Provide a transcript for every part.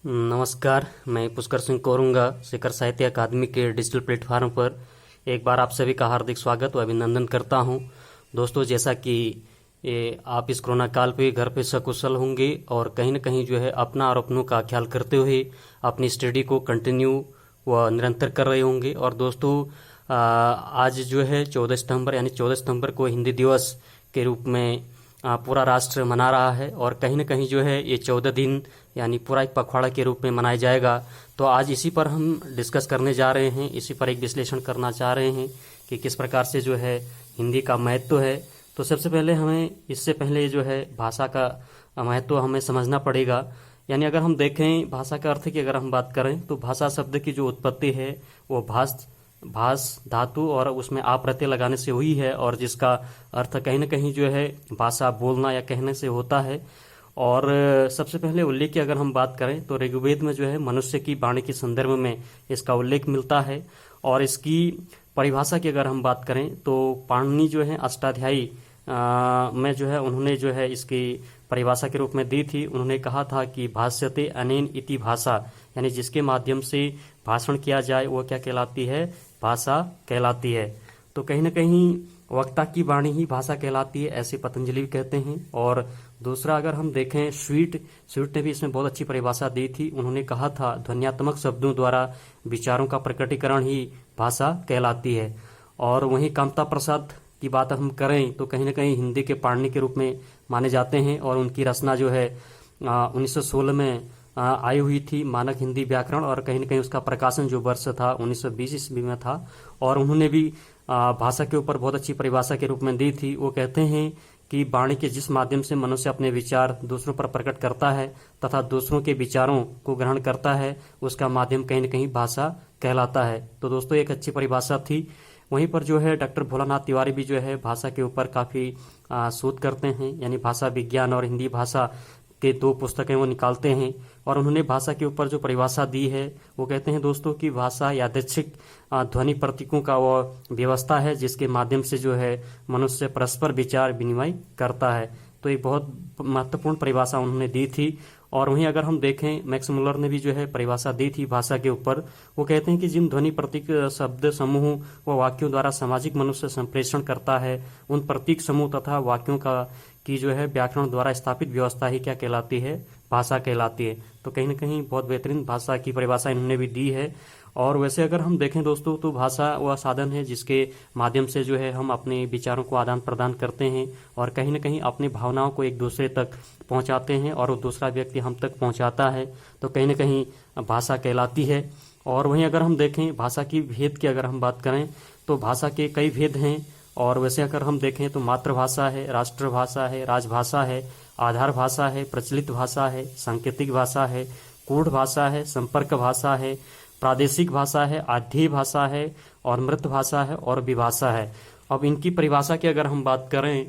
नमस्कार। मैं पुष्कर सिंह कोरुंगा शिखर साहित्य अकादमी के डिजिटल प्लेटफॉर्म पर एक बार आप सभी का हार्दिक स्वागत व अभिनंदन करता हूं। दोस्तों, जैसा कि आप इस कोरोना काल पे घर पे सकुशल होंगे और कहीं न कहीं जो है अपना और अपनों का ख्याल करते हुए अपनी स्टडी को कंटिन्यू व निरंतर कर रहे होंगे। और दोस्तों, आज जो है 14 सितंबर यानी 14 सितंबर को हिंदी दिवस के रूप में पूरा राष्ट्र मना रहा है और कहीं न कहीं जो है ये 14 दिन यानी पूरा एक पखवाड़ा के रूप में मनाया जाएगा। तो आज इसी पर हम डिस्कस करने जा रहे हैं, इसी पर एक विश्लेषण करना चाह रहे हैं कि किस प्रकार से जो है हिंदी का महत्व है। तो सबसे पहले हमें इससे पहले जो है भाषा का महत्व हमें समझना पड़ेगा। यानी अगर हम देखें भाषा का अर्थ की अगर हम बात करें तो भाषा शब्द की जो उत्पत्ति है वो भाष धातु और उसमें आ प्रत्यय लगाने से हुई है और जिसका अर्थ कहीं न कहीं जो है भाषा बोलना या कहने से होता है। और सबसे पहले उल्लेख की अगर हम बात करें तो ऋग्वेद में जो है मनुष्य की वाणी के संदर्भ में इसका उल्लेख मिलता है। और इसकी परिभाषा की अगर हम बात करें तो पाणिनि जो है अष्टाध्यायी में जो है उन्होंने जो है इसकी परिभाषा के रूप में दी थी। उन्होंने कहा था कि भाष्यते अनेन इति भाषा, यानी जिसके माध्यम से भाषण किया जाए वो क्या कहलाती है, भाषा कहलाती है। तो कहीं न कहीं वक्ता की वाणी ही भाषा कहलाती है, ऐसे पतंजलि भी कहते हैं। और दूसरा अगर हम देखें स्वीट ने भी इसमें बहुत अच्छी परिभाषा दी थी। उन्होंने कहा था ध्वन्यात्मक शब्दों द्वारा विचारों का प्रकटीकरण ही भाषा कहलाती है। और वहीं कामता प्रसाद की बात हम करें तो कहीं न कहीं हिंदी के पाणिनि के रूप में माने जाते हैं और उनकी रचना जो है 1916 में आई हुई थी, मानक हिंदी व्याकरण। और कहीं न कहीं उसका प्रकाशन जो वर्ष था 1920 ईस्वी में था। और उन्होंने भी भाषा के ऊपर बहुत अच्छी परिभाषा के रूप में दी थी। वो कहते हैं कि वाणी के जिस माध्यम से मनुष्य अपने विचार दूसरों पर प्रकट करता है तथा दूसरों के विचारों को ग्रहण करता है उसका माध्यम कहीं न कहीं भाषा कहलाता है। तो दोस्तों, एक अच्छी परिभाषा थी। वहीं पर जो है डॉक्टर भोलानाथ तिवारी भी जो है भाषा के ऊपर काफ़ी शोध करते हैं, यानी भाषा विज्ञान और हिंदी भाषा के 2 पुस्तकें वो निकालते हैं। और उन्होंने भाषा के ऊपर जो परिभाषा दी है वो कहते हैं दोस्तों कि भाषा यादृच्छिक ध्वनि प्रतीकों का वो व्यवस्था है जिसके माध्यम से जो है मनुष्य परस्पर विचार विनिमय करता है। तो एक बहुत महत्वपूर्ण परिभाषा उन्होंने दी थी। और वहीं अगर हम देखें मैक्स मुलर ने भी जो है परिभाषा दी थी भाषा के ऊपर। वो कहते हैं कि जिन ध्वनि प्रतीक शब्द समूह व वाक्यों द्वारा सामाजिक मनुष्य संप्रेषण करता है उन प्रतीक समूह तथा वाक्यों का की जो है व्याकरण द्वारा स्थापित व्यवस्था ही क्या कहलाती है, भाषा कहलाती है। तो कहीं न कहीं बहुत बेहतरीन भाषा की परिभाषा इन्होंने भी दी है। और वैसे अगर हम देखें दोस्तों तो भाषा वह साधन है जिसके माध्यम से जो है हम अपने विचारों को आदान प्रदान करते हैं और कहीं न कहीं अपनी भावनाओं को एक दूसरे तक पहुंचाते हैं और वो दूसरा व्यक्ति हम तक पहुंचाता है। तो कहीं न कहीं भाषा कहलाती है। और वहीं अगर हम देखें भाषा की भेद की अगर हम बात करें तो भाषा के कई भेद हैं। और वैसे अगर हम देखें तो मातृभाषा है, राष्ट्रभाषा है, राजभाषा है, आधार भाषा है, प्रचलित भाषा है, सांकेतिक भाषा है, कूढ़ भाषा है, संपर्क भाषा है, प्रादेशिक भाषा है, आध्येय भाषा है और मृत भाषा है और विभाषा है। अब इनकी परिभाषा की अगर हम बात करें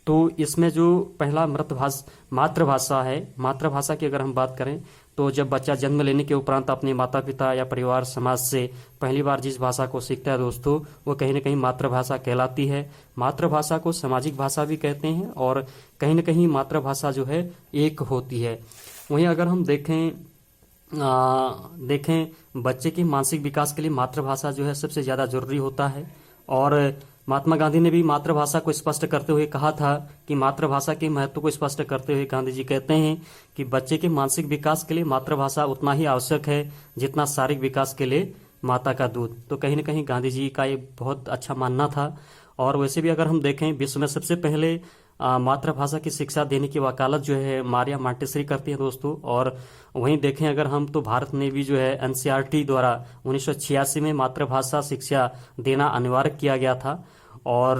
तो इसमें जो पहला मातृभाषा है, मातृभाषा की अगर हम बात करें तो जब बच्चा जन्म लेने के उपरांत अपने माता पिता या परिवार समाज से पहली बार जिस भाषा को सीखता है दोस्तों वो कहीं न कहीं मातृभाषा कहलाती है। मातृभाषा को सामाजिक भाषा भी कहते हैं और कहीं न कहीं मातृभाषा जो है एक होती है। वहीं अगर हम देखें बच्चे के मानसिक विकास के लिए मातृभाषा जो है सबसे ज़्यादा जरूरी होता है। और महात्मा गांधी ने भी मातृभाषा को स्पष्ट करते हुए कहा था कि मातृभाषा के महत्व को स्पष्ट करते हुए गांधी जी कहते हैं कि बच्चे के मानसिक विकास के लिए मातृभाषा उतना ही आवश्यक है जितना शारीरिक विकास के लिए माता का दूध। तो कहीं न कहीं गांधी जी का ये बहुत अच्छा मानना था। और वैसे भी अगर हम देखें विश्व में सबसे पहले मातृभाषा की शिक्षा देने की वकालत जो है मारिया मांटेसरी करती है दोस्तों। और वहीं देखें अगर हम तो भारत ने भी जो है एनसीईआरटी द्वारा 1986 में मातृभाषा शिक्षा देना अनिवार्य किया गया था। और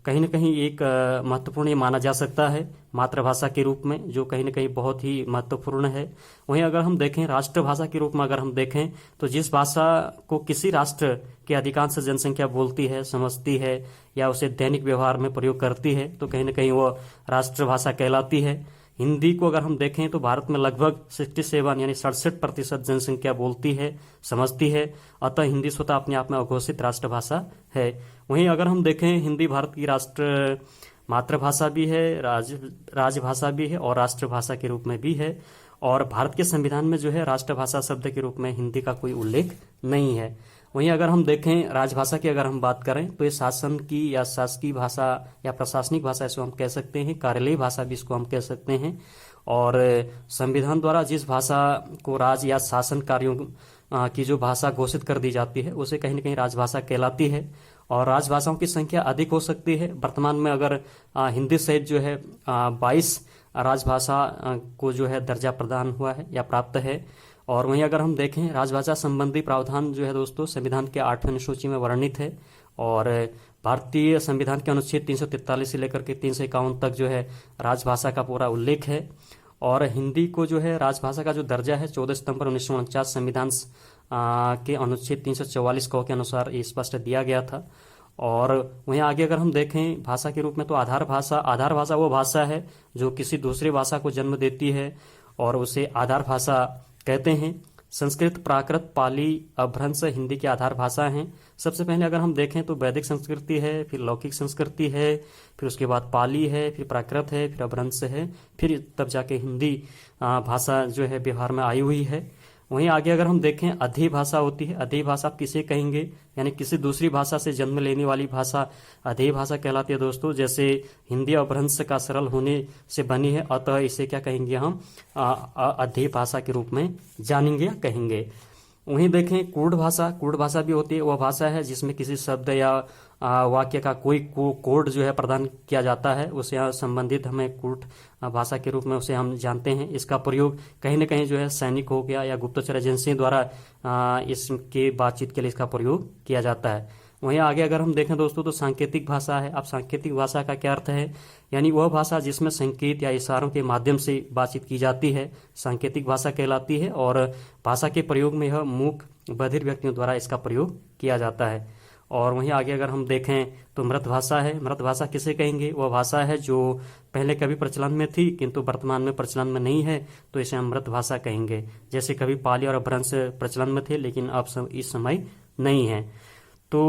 कहीं न कहीं एक महत्वपूर्ण ये माना जा सकता है मातृभाषा के रूप में, जो कहीं न कहीं बहुत ही महत्वपूर्ण है। वहीं अगर हम देखें राष्ट्रभाषा के रूप में अगर हम देखें तो जिस भाषा को किसी राष्ट्र की अधिकांश जनसंख्या बोलती है, समझती है या उसे दैनिक व्यवहार में प्रयोग करती है तो कहीं न कहीं वो राष्ट्रभाषा कहलाती है। हिंदी को अगर हम देखें तो भारत में लगभग 67 यानी 67% जनसंख्या बोलती है, समझती है। अतः हिंदी स्वतः अपने आप में अघोषित राष्ट्रभाषा है। वहीं अगर हम देखें हिंदी भारत की मातृभाषा भी है, राजभाषा भी है और राष्ट्रभाषा के रूप में भी है। और भारत के संविधान में जो है राष्ट्रभाषा शब्द के रूप में हिंदी का कोई उल्लेख नहीं है। वहीं अगर हम देखें राजभाषा की अगर हम बात करें तो ये शासन की या शासकीय भाषा या प्रशासनिक भाषा इसको हम कह सकते हैं, कार्यालयीय भाषा भी इसको हम कह सकते हैं। और संविधान द्वारा जिस भाषा को राज या शासन कार्यों की जो भाषा घोषित कर दी जाती है उसे कहीं न कहीं राजभाषा कहलाती है। और राजभाषाओं की संख्या अधिक हो सकती है। वर्तमान में अगर हिंदी सहित जो है 22 राजभाषा को जो है दर्जा प्रदान हुआ है या प्राप्त है। और वहीं अगर हम देखें राजभाषा संबंधी प्रावधान जो है दोस्तों संविधान के 8वें अनुसूची में वर्णित है। और भारतीय संविधान के अनुच्छेद 343 से लेकर के 351 तक जो है राजभाषा का पूरा उल्लेख है। और हिंदी को जो है राजभाषा का जो दर्जा है 14 सितंबर 1949 संविधान के अनुच्छेद 344 क के अनुसार ये स्पष्ट दिया गया था। और वहीं आगे अगर हम देखें भाषा के रूप में तो आधार भाषा वो भाषा है जो किसी दूसरी भाषा को जन्म देती है और उसे आधार भाषा कहते हैं। संस्कृत, प्राकृत, पाली, अपभ्रंश हिंदी की आधार भाषा हैं। सबसे पहले अगर हम देखें तो वैदिक संस्कृति है, फिर लौकिक संस्कृति है, फिर उसके बाद पाली है, फिर प्राकृत है, फिर अपभ्रंश है, फिर तब जाके हिंदी भाषा जो है व्यवहार में आई हुई है। वहीं आगे अगर हम देखें अधीय भाषा होती है। अधीय भाषा आप किसे कहेंगे, यानी किसी दूसरी भाषा से जन्म लेने वाली भाषा अधेय भाषा कहलाती है दोस्तों। जैसे हिंदी अपभ्रंश का सरल होने से बनी है, अतः इसे क्या कहेंगे हम अधेय भाषा के रूप में जानेंगे या कहेंगे। वहीं देखें कूट भाषा भी होती है। वह भाषा है जिसमें किसी शब्द या वाक्य का कोई कोड जो है प्रदान किया जाता है, उसे संबंधित हमें कूट भाषा के रूप में उसे हम जानते हैं। इसका प्रयोग कहीं न कहीं जो है सैनिक हो गया या गुप्तचर एजेंसी द्वारा इसके बातचीत के लिए इसका प्रयोग किया जाता है। वहीं आगे अगर हम देखें दोस्तों तो सांकेतिक भाषा है। अब सांकेतिक भाषा का क्या अर्थ है, यानी वह भाषा जिसमें संकेत या इशारों के माध्यम से बातचीत की जाती है सांकेतिक भाषा कहलाती है। और भाषा के प्रयोग में यह मूक बधिर व्यक्तियों द्वारा इसका प्रयोग किया जाता है। और वहीं आगे अगर हम देखें तो मृत भाषा है। मृत भाषा किसे कहेंगे, वह भाषा है जो पहले कभी प्रचलन में थी किंतु वर्तमान में प्रचलन में नहीं है, तो इसे हम मृत भाषा कहेंगे। जैसे कभी पाली और अपभ्रंश प्रचलन में थे लेकिन अब इस समय नहीं है। तो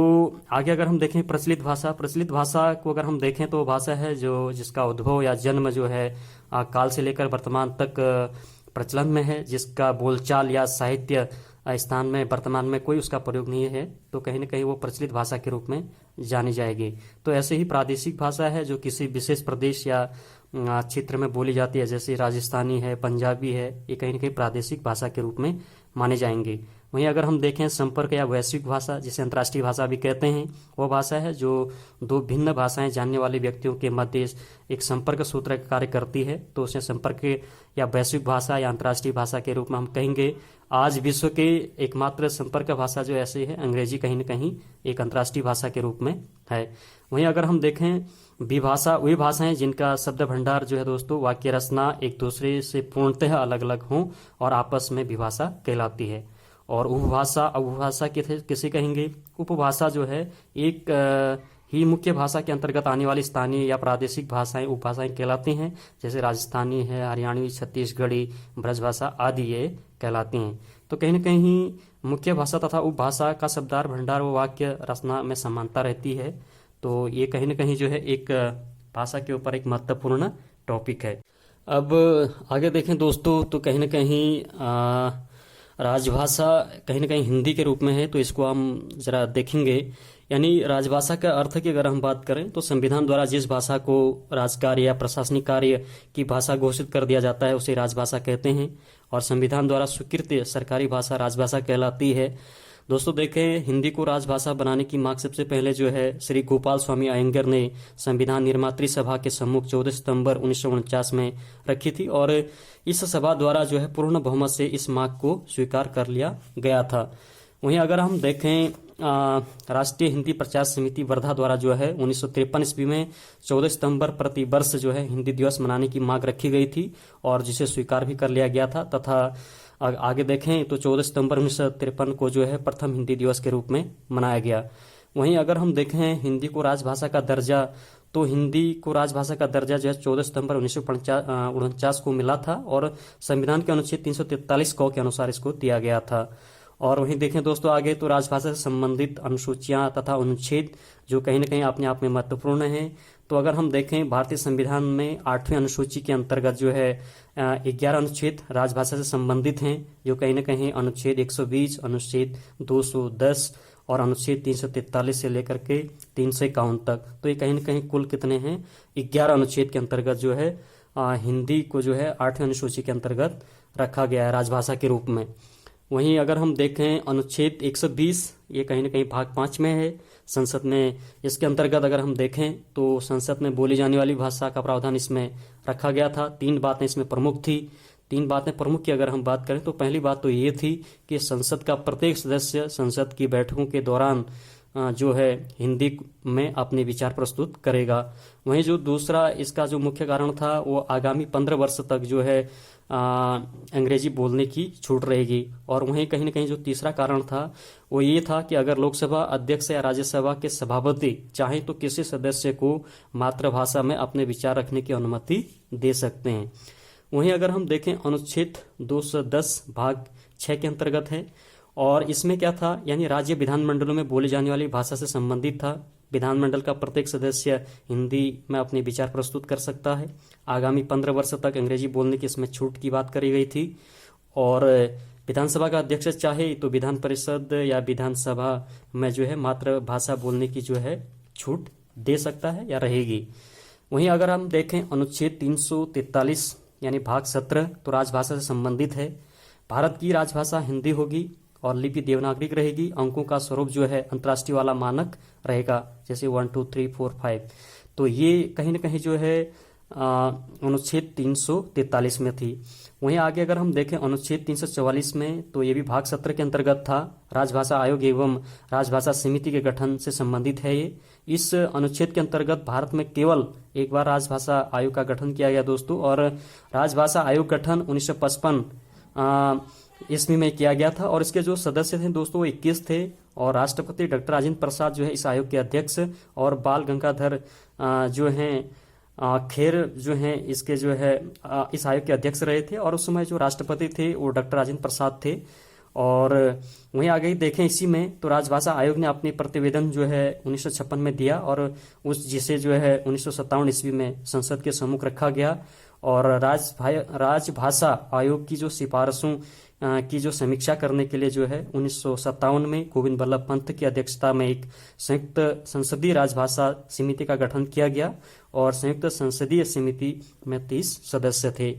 आगे अगर हम देखें प्रचलित भाषा को अगर हम देखें तो भाषा है जो जिसका उद्भव या जन्म जो है काल से लेकर वर्तमान तक प्रचलन में है, जिसका बोलचाल या साहित्य स्थान में वर्तमान में कोई उसका प्रयोग नहीं है, तो कहीं न कहीं वो प्रचलित भाषा के रूप में जानी जाएगी। तो ऐसे ही प्रादेशिक भाषा है जो किसी विशेष प्रदेश या क्षेत्र में बोली जाती है, जैसे राजस्थानी है, पंजाबी है, ये कहीं न कहीं प्रादेशिक भाषा के रूप में माने जाएंगे। वहीं अगर हम देखें संपर्क या वैश्विक भाषा, जिसे अंतर्राष्ट्रीय भाषा भी कहते हैं, वह भाषा है जो दो भिन्न भाषाएं जानने वाले व्यक्तियों के मध्य एक संपर्क सूत्र का कार्य करती है, तो उसे संपर्क या वैश्विक भाषा या अंतर्राष्ट्रीय भाषा के रूप में हम कहेंगे। आज विश्व के एकमात्र संपर्क भाषा जो ऐसी है अंग्रेजी कहीं न कहीं एक अंतर्राष्ट्रीय भाषा के रूप में है। वहीं अगर हम देखें विभाषा, वही भाषाएं जिनका शब्द भंडार जो है दोस्तों वाक्य रचना एक दूसरे से पूर्णतः अलग अलग हों और आपस में विभाषा कहलाती है। और उपभाषा किसे कहेंगे, उपभाषा जो है एक ही मुख्य भाषा के अंतर्गत आने वाली स्थानीय या प्रादेशिक भाषाएं उपभाषाएं कहलाती हैं, जैसे राजस्थानी है, हरियाणवी, छत्तीसगढ़ी, ब्रजभाषा आदि ये कहलाती हैं। तो कहीं न कहीं मुख्य भाषा तथा उपभाषा का शब्दार भंडार व वाक्य रचना में समानता रहती है, तो ये कहीं न कहीं जो है एक भाषा के ऊपर एक महत्वपूर्ण टॉपिक है। अब आगे देखें दोस्तों तो कहीं न कहीं राजभाषा कहीं न कहीं हिंदी के रूप में है, तो इसको हम जरा देखेंगे। यानी राजभाषा का अर्थ की अगर हम बात करें तो संविधान द्वारा जिस भाषा को राजकार्य या प्रशासनिक कार्य की भाषा घोषित कर दिया जाता है उसे राजभाषा कहते हैं। और संविधान द्वारा स्वीकृत सरकारी भाषा राजभाषा कहलाती है। दोस्तों देखें हिंदी को राजभाषा बनाने की मांग सबसे पहले जो है श्री गोपाल स्वामी अयंगर ने संविधान निर्मात्री सभा के सम्मुख 14 सितंबर 1949 में रखी थी और इस सभा द्वारा जो है पूर्ण बहुमत से इस मांग को स्वीकार कर लिया गया था। वहीं अगर हम देखें राष्ट्रीय हिंदी प्रचार समिति वर्धा द्वारा जो है 1953 ईस्वी में 14 सितंबर प्रति वर्ष जो है हिंदी दिवस मनाने की मांग रखी गई थी और जिसे स्वीकार भी कर लिया गया था। तथा आगे देखें तो 14 सितंबर 1953 को जो है प्रथम हिंदी दिवस के रूप में मनाया गया। वहीं अगर हम देखें हिंदी को राजभाषा का दर्जा, तो हिंदी को राजभाषा का दर्जा जो है 14 सितंबर 1949 को मिला था और संविधान के अनुच्छेद 343 क के अनुसार इसको दिया गया था। और वहीं देखें दोस्तों आगे तो राजभाषा से संबंधित अनुसूचियां तथा अनुच्छेद जो कहीं ना कहीं अपने आप में महत्वपूर्ण हैं। तो अगर हम देखें भारतीय संविधान में 8वीं अनुसूची के अंतर्गत जो है 11 अनुच्छेद राजभाषा से संबंधित हैं, जो कहीं ना कहीं अनुच्छेद 120, अनुच्छेद 210 और अनुच्छेद 343 से लेकर के 351 तक। तो ये कहीं ना कहीं कुल कितने हैं, 11 अनुच्छेद के अंतर्गत जो है हिंदी को जो है 8वीं अनुसूची के अंतर्गत रखा गया है राजभाषा के रूप में। वहीं अगर हम देखें अनुच्छेद 120, ये कहीं ना कहीं भाग 5 में है संसद में। इसके अंतर्गत अगर हम देखें तो संसद में बोली जाने वाली भाषा का प्रावधान इसमें रखा गया था। 3 बातें इसमें प्रमुख थी। 3 बातें प्रमुख की अगर हम बात करें तो पहली बात तो ये थी कि संसद का प्रत्येक सदस्य संसद की बैठकों के दौरान जो है हिंदी में अपने विचार प्रस्तुत करेगा। वहीं जो दूसरा इसका जो मुख्य कारण था वो आगामी 15 वर्ष तक जो है अंग्रेजी बोलने की छूट रहेगी। और वहीं कहीं ना कहीं जो तीसरा कारण था वो ये था कि अगर लोकसभा अध्यक्ष या राज्यसभा के सभापति चाहें तो किसी सदस्य को मातृभाषा में अपने विचार रखने की अनुमति दे सकते हैं। वहीं अगर हम देखें अनुच्छेद 210 भाग 6 के अंतर्गत है, और इसमें क्या था, यानी राज्य विधानमंडलों में बोली जाने वाली भाषा से संबंधित था। विधानमंडल का प्रत्येक सदस्य हिंदी में अपने विचार प्रस्तुत कर सकता है। आगामी 15 वर्ष तक अंग्रेजी बोलने की इसमें छूट की बात करी गई थी। और विधानसभा का अध्यक्ष चाहे तो विधान परिषद या विधानसभा में जो है मातृभाषा बोलने की जो है छूट दे सकता है या रहेगी। वहीं अगर हम देखें अनुच्छेद 343 यानी भाग 17 तो राजभाषा से संबंधित है। भारत की राजभाषा हिंदी होगी और लिपि देवनागरिक रहेगी। अंकों का स्वरूप जो है अंतर्राष्ट्रीय वाला मानक रहेगा, जैसे 1 2 3 4 5। तो ये कहीं ना कहीं जो है अनुच्छेद 343 में थी। वहीं आगे अगर हम देखें अनुच्छेद 344 में तो ये भी भाग 17 के अंतर्गत था। राजभाषा आयोग एवं राजभाषा समिति के गठन से संबंधित है ये। इस अनुच्छेद के अंतर्गत भारत में केवल एक बार राजभाषा आयोग का गठन किया गया दोस्तों, और राजभाषा आयोग गठन 1955 ईस्वी में किया गया था। और इसके जो सदस्य थे दोस्तों वो 21 थे, और राष्ट्रपति डॉक्टर राजेंद्र प्रसाद जो है इस आयोग के अध्यक्ष, और बाल गंगाधर जो हैं खेर जो हैं इसके जो है इस आयोग के अध्यक्ष रहे थे। और उस समय जो राष्ट्रपति थे वो डॉक्टर राजेंद्र प्रसाद थे। और वहीं आगे ही देखें इसी में तो राजभाषा आयोग ने अपनी प्रतिवेदन जो है 1956 में दिया, और उस जिसे जो है 1957 ईस्वी में संसद के सम्मुख रखा गया। और राजभाषा आयोग की जो सिफारिशों की जो समीक्षा करने के लिए जो है 1957 में गोविंद बल्लभ पंत की अध्यक्षता में एक संयुक्त संसदीय राजभाषा समिति का गठन किया गया। और संयुक्त संसदीय समिति में 30 सदस्य थे,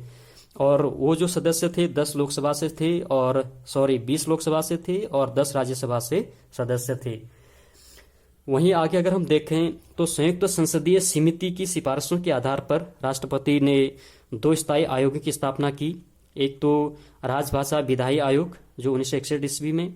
और वो जो सदस्य थे 10 लोकसभा से थे, और 20 लोकसभा से थे और 10 राज्यसभा से सदस्य थे। वहीं आगे अगर हम देखें तो संयुक्त संसदीय समिति की सिफारिशों के आधार पर राष्ट्रपति ने 2 स्थायी आयोगों की स्थापना की। एक तो राजभाषा विधायी आयोग जो 1961 ईस्वी में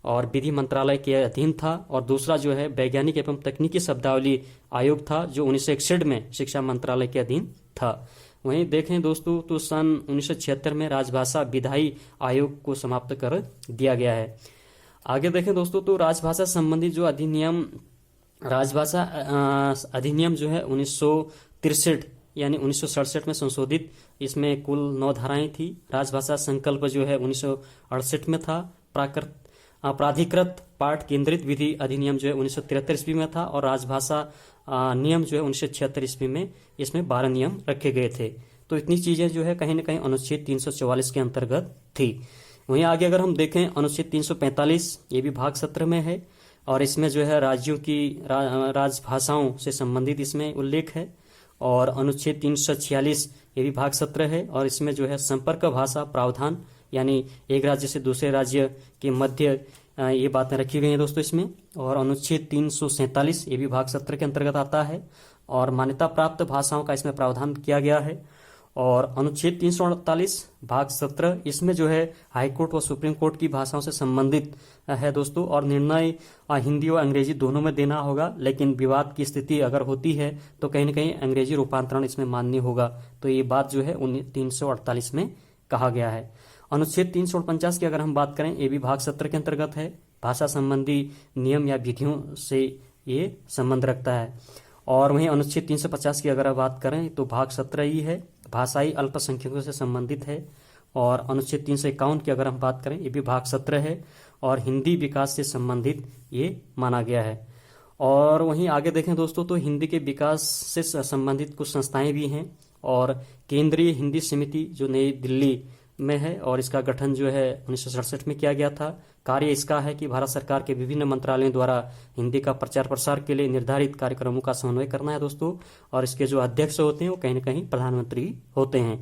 और विधि मंत्रालय के अधीन था, और दूसरा जो है वैज्ञानिक एवं तकनीकी शब्दावली आयोग था जो 1961 में शिक्षा मंत्रालय के अधीन था। वहीं देखें दोस्तों तो सन 1976 में राजभाषा विधायी आयोग को समाप्त कर दिया गया है। आगे देखें दोस्तों तो राजभाषा संबंधी जो अधिनियम, राजभाषा अधिनियम जो है 1963 यानी 1967 में संशोधित, इसमें कुल 9 धाराएं थी। राजभाषा संकल्प जो है 1968 में था। प्राधिकृत पाठ केंद्रित विधि अधिनियम जो है 1973 ईस्वी में था, और राजभाषा नियम जो है 1976 ईस्वी में इसमें 12 नियम रखे गए थे। तो इतनी चीजें जो है कहीं ना कहीं अनुच्छेद 344 के अंतर्गत थी। वहीं आगे अगर हम देखें अनुच्छेद 345, ये भी भाग 17 में है, और इसमें जो है राज्यों की राजभाषाओं से संबंधित इसमें उल्लेख है। और अनुच्छेद 346 ये भी भाग 17 है, और इसमें जो है संपर्क भाषा प्रावधान, यानी एक राज्य से दूसरे राज्य के मध्य ये बातें रखी गई हैं दोस्तों इसमें। और अनुच्छेद 347 ये भी भाग 17 के अंतर्गत आता है, और मान्यता प्राप्त भाषाओं का इसमें प्रावधान किया गया है। और अनुच्छेद 348 भाग 17 इसमें जो है हाईकोर्ट व सुप्रीम कोर्ट की भाषाओं से संबंधित है दोस्तों, और निर्णय हिंदी और अंग्रेजी दोनों में देना होगा, लेकिन विवाद की स्थिति अगर होती है तो कहीं ना कहीं अंग्रेजी रूपांतरण इसमें मान्य होगा। तो ये बात जो है 348 में कहा गया है। अनुच्छेद 349 की अगर हम बात करें, ये भी भाग 17 के अंतर्गत है। भाषा संबंधी नियम या विधियों से ये संबंध रखता है। और वहीं अनुच्छेद 350 की अगर बात करें तो भाग 17 ही है, भाषाई अल्पसंख्यकों से संबंधित है। और अनुच्छेद 351 की अगर हम बात करें, ये भी भाग 17 है और हिंदी विकास से संबंधित ये माना गया है। और वहीं आगे देखें दोस्तों तो हिंदी के विकास से संबंधित कुछ संस्थाएं भी हैं और केंद्रीय हिंदी समिति जो नई दिल्ली में है और इसका गठन जो है 1967 में किया गया था। कार्य इसका है कि भारत सरकार के विभिन्न मंत्रालयों द्वारा हिंदी का प्रचार प्रसार के लिए निर्धारित कार्यक्रमों का समन्वय करना है दोस्तों। और इसके जो अध्यक्ष होते हैं वो कहीं न कहीं प्रधानमंत्री होते हैं।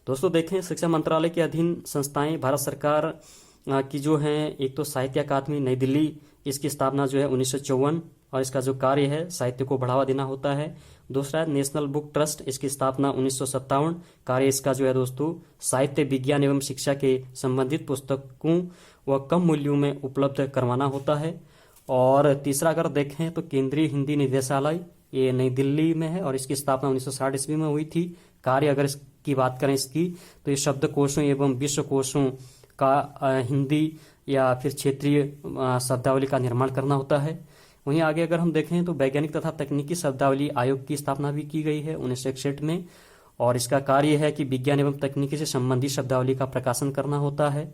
दोस्तों देखें, शिक्षा मंत्रालय के अधीन संस्थाएं भारत सरकार की जो हैं, एक तो साहित्य अकादमी नई दिल्ली, इसकी स्थापना जो है 1954 और इसका जो कार्य है साहित्य को बढ़ावा देना होता है। दूसरा है नेशनल बुक ट्रस्ट, इसकी स्थापना 1957, कार्य इसका जो है दोस्तों साहित्य विज्ञान एवं शिक्षा के संबंधित पुस्तकों व कम मूल्यों में उपलब्ध करवाना होता है। और तीसरा अगर देखें तो केंद्रीय हिंदी निदेशालय, ये नई दिल्ली में है और इसकी स्थापना 1960 ईस्वी में हुई थी। कार्य अगर इसकी बात करें इसकी, तो ये शब्दकोशों एवं विश्वकोशों का हिंदी या फिर क्षेत्रीय शब्दावली का निर्माण करना होता है। वहीं आगे अगर हम देखें तो वैज्ञानिक तथा तकनीकी शब्दावली आयोग की स्थापना भी की गई है 1961 में और इसका कार्य है कि विज्ञान एवं तकनीकी से संबंधित शब्दावली का प्रकाशन करना होता है।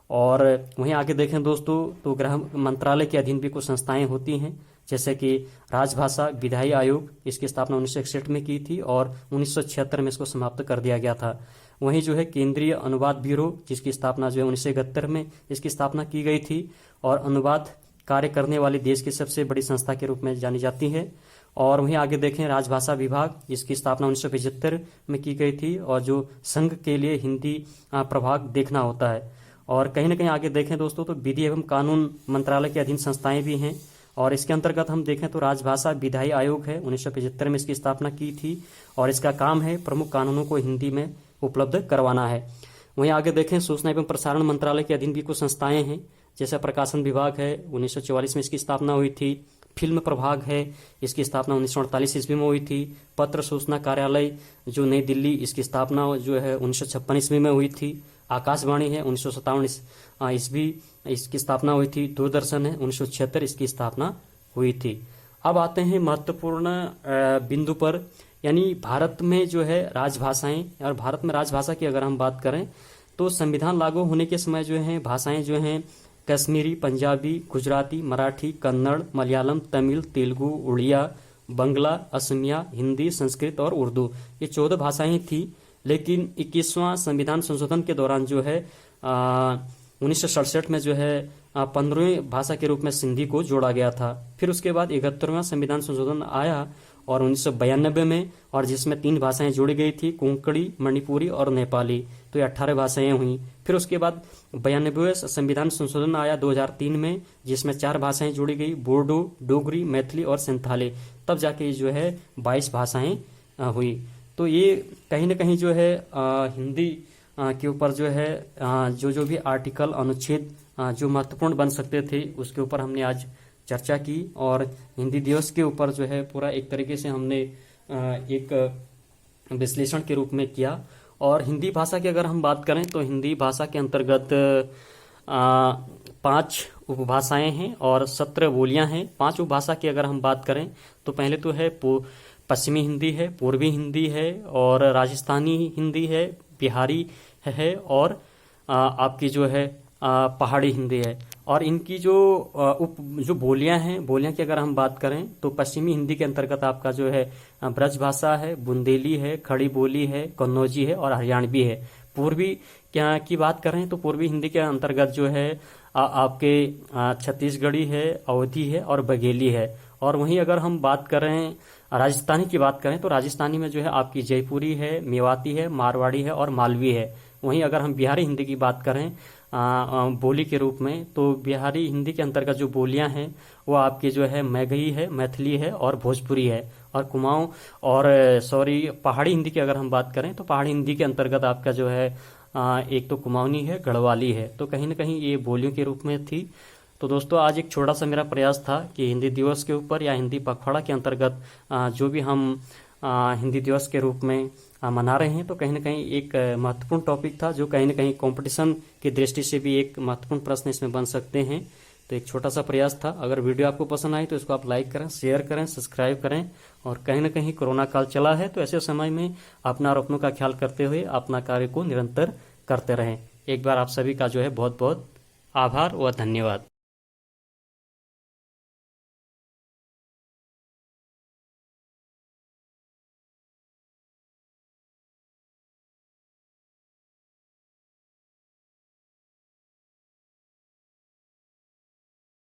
और वहीं आगे देखें दोस्तों तो गृह मंत्रालय के अधीन भी कुछ संस्थाएं होती हैं, जैसे कि राजभाषा विधायी आयोग, इसकी स्थापना 1961 में की थी और 1976 में इसको समाप्त कर दिया गया था। वहीं जो है केंद्रीय अनुवाद ब्यूरो, जिसकी स्थापना जो है 1971 में इसकी स्थापना की गई थी और अनुवाद कार्य करने वाली देश की सबसे बड़ी संस्था के रूप में जानी जाती है। और वहीं आगे देखें राजभाषा विभाग, इसकी स्थापना 1975 में की गई थी और जो संघ के लिए हिंदी प्रभाग देखना होता है। और कहीं ना कहीं आगे देखें दोस्तों तो विधि एवं कानून मंत्रालय के अधीन संस्थाएं भी हैं और इसके अंतर्गत हम देखें तो राजभाषा विधायी आयोग है, 1975 में इसकी स्थापना की थी और इसका काम है प्रमुख कानूनों को हिंदी में उपलब्ध करवाना है। वहीं आगे देखें सूचना एवं प्रसारण मंत्रालय के अधीन भी कुछ संस्थाएं हैं, जैसे प्रकाशन विभाग है, 1944 में इसकी स्थापना हुई थी। फिल्म प्रभाग है, इसकी स्थापना 1948 ईस्वी में हुई थी। पत्र सूचना कार्यालय जो नई दिल्ली, इसकी स्थापना जो है 1956 ईस्वी में हुई थी। आकाशवाणी है 1957 ईस्वी इसकी स्थापना हुई थी। दूरदर्शन है 1976 इसकी स्थापना हुई थी। अब आते हैं महत्वपूर्ण बिंदु पर, यानी भारत में जो है राजभाषाएं, और भारत में राजभाषा की अगर हम बात करें तो संविधान लागू होने के समय जो है भाषाएं जो हैं कश्मीरी, पंजाबी, गुजराती, मराठी, कन्नड़, मलयालम, तमिल, तेलुगु, उड़िया, बंगला, असमिया, हिंदी, संस्कृत और उर्दू, ये 14 भाषाएं थी। लेकिन 21वां संविधान संशोधन के दौरान जो है 1967 में जो है 15वीं भाषा के रूप में सिंधी को जोड़ा गया था। फिर उसके बाद 71वां संविधान संशोधन आया और 1992 में, और जिसमें 3 भाषाएं जोड़ी गई थी, कोंकणी, मणिपुरी और नेपाली, तो ये 18 भाषाएं हुई। फिर उसके बाद 92वें संविधान संशोधन आया 2003 में, जिसमें 4 भाषाएं जोड़ी गई, बोडो, डोगरी, मैथिली और संथाली, तब जाके जो है 22 भाषाएं हुई। तो ये कहीं ना कहीं जो है हिंदी के ऊपर जो है जो भी आर्टिकल, अनुच्छेद जो महत्वपूर्ण बन सकते थे उसके ऊपर हमने आज चर्चा की और हिंदी दिवस के ऊपर जो है पूरा एक तरीके से हमने एक विश्लेषण के रूप में किया। और हिंदी भाषा की अगर हम बात करें तो हिंदी भाषा के अंतर्गत 5 उपभाषाएं हैं और 17 बोलियां हैं। 5 उपभाषा की अगर हम बात करें तो पहले तो है पश्चिमी हिंदी है, पूर्वी हिंदी है और राजस्थानी हिंदी है, बिहारी है और आपकी जो है पहाड़ी हिंदी है। और इनकी जो बोलियां हैं, बोलियां की अगर हम बात करें तो पश्चिमी हिंदी के अंतर्गत आपका जो है ब्रज भाषा है, बुंदेली है, खड़ी बोली है, कन्नौजी है और हरियाणवी है। पूर्वी की बात करें तो पूर्वी हिंदी के अंतर्गत जो है आपके छत्तीसगढ़ी है, अवधी है और बघेली है। और वहीं अगर हम बात करें राजस्थानी की बात करें तो राजस्थानी में जो है आपकी जयपुरी है, मेवाती है, मारवाड़ी है और मालवी है। वहीं अगर हम बिहारी हिंदी की बात करें बोली के रूप में तो बिहारी हिंदी के अंतर्गत जो बोलियां हैं वो आपकी जो है मैगही है, मैथिली है और भोजपुरी है। और कुमाऊं और पहाड़ी हिंदी की अगर हम बात करें तो पहाड़ी हिंदी के अंतर्गत आपका जो है एक तो कुमाऊनी है, गढ़वाली है। तो कहीं ना कहीं ये बोलियों के रूप में थी। तो दोस्तों आज एक छोटा सा मेरा प्रयास था कि हिंदी दिवस के ऊपर या हिंदी पखवाड़ा के अंतर्गत जो भी हम हिंदी दिवस के रूप में मना रहे हैं तो कहीं ना कहीं एक महत्वपूर्ण टॉपिक था, जो कहीं ना कहीं कंपटीशन की दृष्टि से भी एक महत्वपूर्ण प्रश्न इसमें बन सकते हैं। तो एक छोटा सा प्रयास था। अगर वीडियो आपको पसंद आई तो इसको आप लाइक करें, शेयर करें, सब्सक्राइब करें। और कहीं ना कहीं कोरोना काल चला है तो ऐसे समय में अपना और अपनों का ख्याल करते हुए अपना कार्य को निरंतर करते रहें। एक बार आप सभी का जो है बहुत बहुत आभार व धन्यवाद।